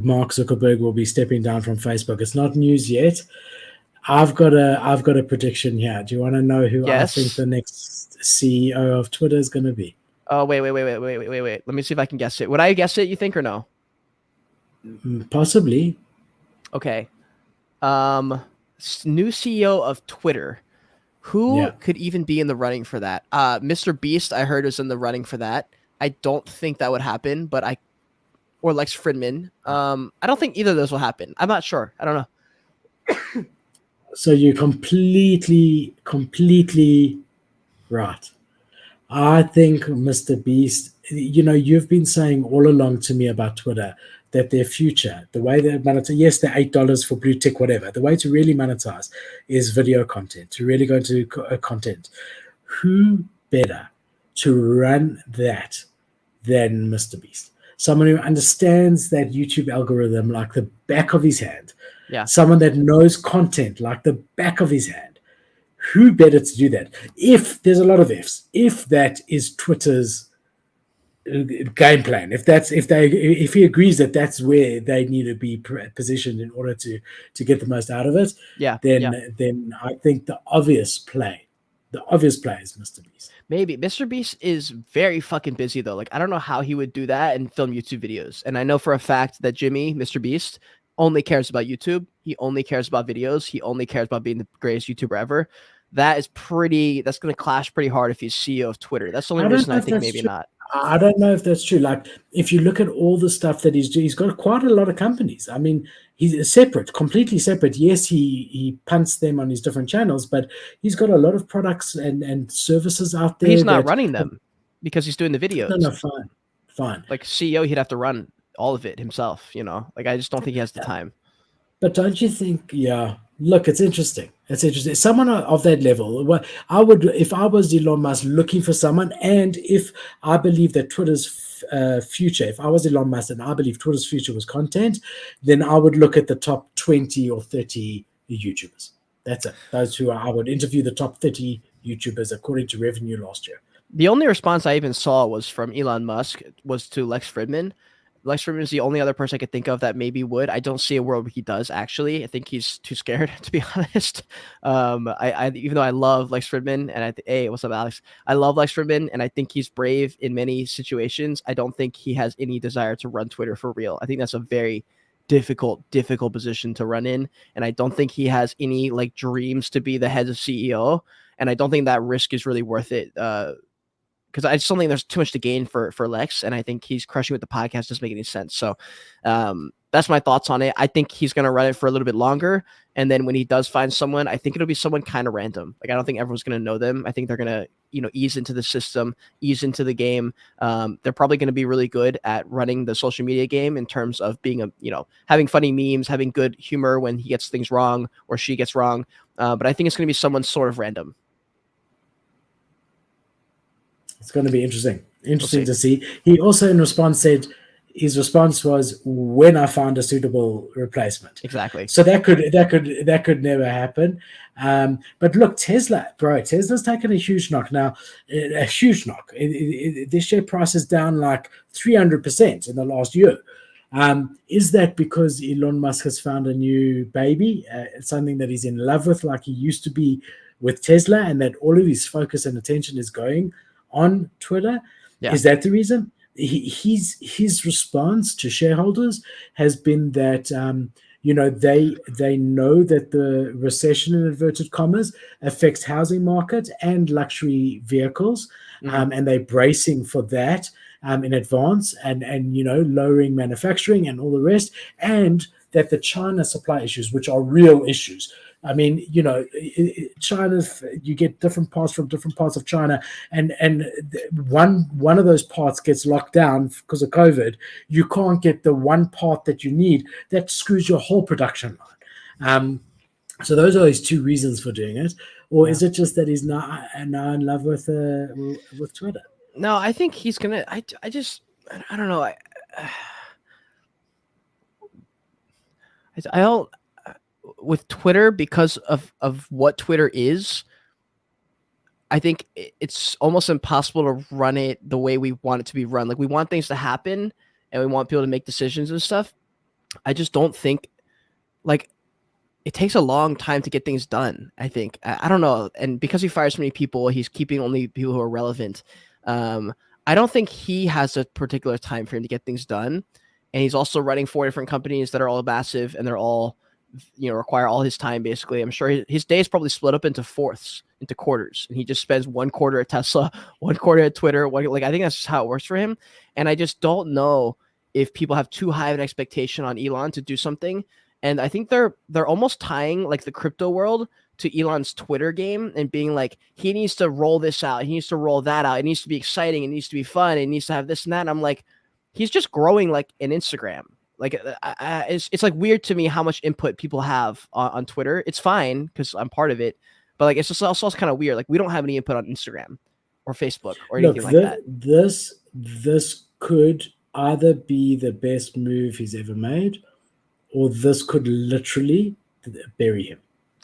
Mark Zuckerberg will be stepping down from Facebook. It's not news yet. I've got a prediction here. Do you want to know who I think Yes. the next CEO of Twitter is going to be? Oh, wait. Let me see if I can guess it. Would I guess it, you think, or no? Possibly. Okay. Um, New CEO of Twitter. Who Yeah. could even be in the running for that? Mr. Beast, I heard, is in the running for that. I don't think that would happen, but or Lex Fridman. I don't think either of those will happen. I'm not sure. I don't know. So you're completely right. I think Mr. Beast, you've been saying all along to me about Twitter that their future, the way they monetize, yes, they're $8 for blue tick, whatever. The way to really monetize is video content, to really go into content. Who better to run that than Mr. Beast? Someone who understands that YouTube algorithm like the back of his hand, Yeah. someone that knows content like the back of his hand. Who better to do that? If there's a lot of ifs, if that is Twitter's game plan, if he agrees that that's where they need to be positioned in order to get the most out of it, Yeah. Yeah. then I think the obvious play is Mr. Beast. Maybe Mr. Beast is very fucking busy though. Like I don't know how he would do that and film YouTube videos. And I know for a fact that Jimmy, Mr. Beast, only cares about YouTube. He only cares about videos. He only cares about being the greatest YouTuber ever. That's going to clash pretty hard if he's CEO of Twitter. That's the only I don't reason know I if think that's maybe true. not. I don't know if that's true. Like, if you look at all the stuff that he's got quite a lot of companies. I mean, he's separate, completely separate. Yes, he punts them on his different channels, but he's got a lot of products and services out But he's there not that. running them because he's doing the No, videos. no, fine, fine. Like CEO, he'd have to run all of it himself, you know? Like I just don't think he has the time. But don't you think? Yeah. Look, it's interesting. It's interesting. Someone of that level. What I would, if I was Elon Musk looking for someone, and if I believe that Twitter's future, if I was Elon Musk and I believe Twitter's future was content, then I would look at the top 20 or 30 YouTubers. That's it. Those who I would interview the top 30 YouTubers according to revenue last year. The only response I even saw was from Elon Musk was to Lex Fridman. Lex Fridman is the only other person I could think of that maybe would. I don't see a world where he does actually. I think he's too scared to be honest. I even though I love Lex Fridman and hey, what's up, Alex? I love Lex Fridman and I think he's brave in many situations. I don't think he has any desire to run Twitter for real. I think that's a very difficult position to run in, and I don't think he has any like dreams to be the head of CEO. And I don't think that risk is really worth it. Because I just don't think there's too much to gain for Lex, and I think he's crushing with the podcast doesn't make any sense. So that's my thoughts on it. I think he's going to run it for a little bit longer, and then when he does find someone, I think it'll be someone kind of random. Like I don't think everyone's going to know them. I think they're going to ease into the system, ease into the game. They're probably going to be really good at running the social media game in terms of being having funny memes, having good humor when he gets things wrong or she gets wrong. But I think it's going to be someone sort of random. It's going to be interesting to see. He also, in response, said his response was, "When I found a suitable replacement." Exactly. So that could never happen. But look, Tesla's taken a huge knock now. A huge knock. Their share price is down like 300% in the last year. Is that because Elon Musk has found a new baby, something that he's in love with, like he used to be with Tesla, and that all of his focus and attention is going on Twitter? Yeah. Is that the reason? His response to shareholders has been that they know that the recession in inverted commas affects housing market and luxury vehicles, and they're bracing for that in advance, and lowering manufacturing and all the rest, and that the China supply issues, which are real issues. I mean, China, you get different parts from different parts of China, and one of those parts gets locked down because of COVID. You can't get the one part that you need. That screws your whole production line. So those are his two reasons for doing it, or is it just that he's now in love with Twitter? No, I think he's gonna. I don't know. I don't with Twitter because of what Twitter is. I think it's almost impossible to run it the way we want it to be run. Like we want things to happen and we want people to make decisions and stuff. I just don't think like it takes a long time to get things done. I think I don't know, and because he fires so many people, he's keeping only people who are relevant. Um, I don't think he has a particular time frame to get things done, and he's also running 4 different companies that are all massive and they're all require all his time basically. I'm sure his day is probably split up into fourths, into quarters, and he just spends 1 quarter at Tesla, 1 quarter at Twitter. Like I think that's just how it works for him, and I just don't know if people have too high of an expectation on Elon to do something. And I think they're almost tying like the crypto world to Elon's Twitter game and being like, he needs to roll this out, he needs to roll that out, it needs to be exciting, it needs to be fun, it needs to have this and that. And I'm like, he's just growing like an Instagram. Like it's like weird to me how much input people have on Twitter. It's fine because I'm part of it, but like it's just also kind of weird. Like we don't have any input on Instagram or Facebook or anything like that. This could either be the best move he's ever made, or this could literally bury him.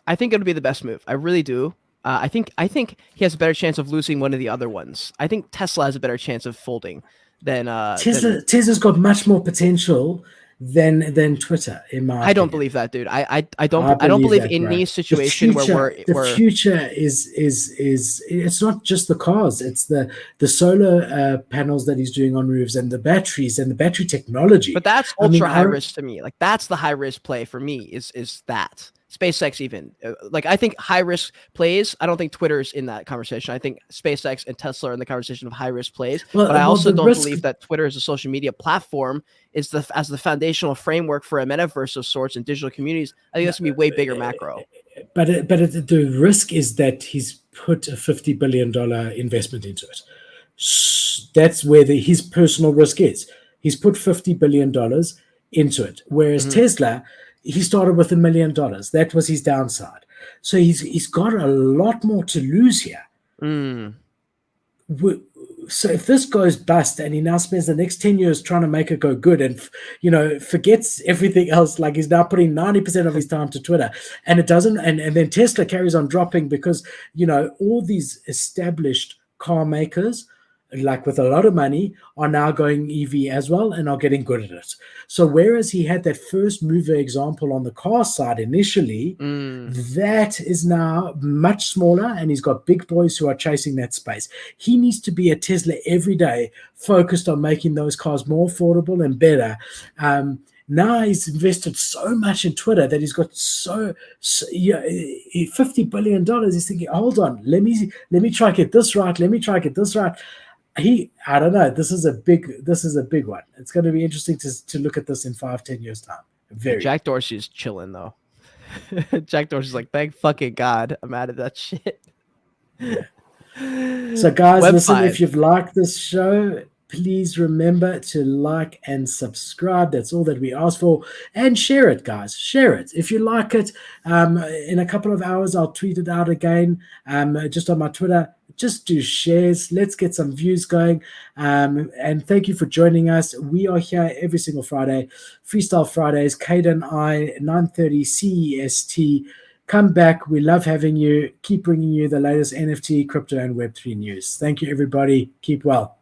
I think it'll be the best move. I really do. I think he has a better chance of losing one of the other ones. I think Tesla has a better chance of folding than Tesla's got much more potential than Twitter, in my opinion. I don't believe that, dude. I don't believe that, in any situation where the future is it's not just the cars, it's the solar panels that he's doing on roofs and the batteries and the battery technology. But that's ultra high risk to me. Like that's the high risk play for me is that. SpaceX even. Like I think high risk plays. I don't think Twitter's in that conversation. I think SpaceX and Tesla are in the conversation of high risk plays. But I also don't believe that Twitter as a social media platform is as the foundational framework for a metaverse of sorts and digital communities. I think that's gonna be way bigger macro. But the risk is that he's put a $50 billion investment into it. That's where his personal risk is. He's put $50 billion into it. Whereas Tesla, he started with $1 million. That was his downside. So he's got a lot more to lose here. So if this goes bust and he now spends the next 10 years trying to make it go good and forgets everything else, like he's now putting 90% of his time to Twitter, and it doesn't, and then Tesla carries on dropping because all these established car makers, like with a lot of money, are now going EV as well and are getting good at it. So whereas he had that first mover example on the car side initially, that is now much smaller, and he's got big boys who are chasing that space. He needs to be at Tesla every day, focused on making those cars more affordable and better. Now he's invested so much in Twitter that he's got $50 billion. He's thinking, hold on, let me try to get this right. Let me try to get this right. I don't know. This is a big one. It's going to be interesting to look at this in 5-10 years time. Jack Dorsey's chilling though. Jack Dorsey's like, thank fucking God, I'm out of that shit. Yeah. So guys, listen, if you've liked this show, please remember to like and subscribe. That's all that we ask for. And share it, guys. Share it. If you like it, in a couple of hours, I'll tweet it out again, just on my Twitter. Just do shares. Let's get some views going. And thank you for joining us. We are here every single Friday. Freestyle Fridays, Kate and I, 9:30 CEST. Come back. We love having you. Keep bringing you the latest NFT, crypto, and Web3 news. Thank you, everybody. Keep well.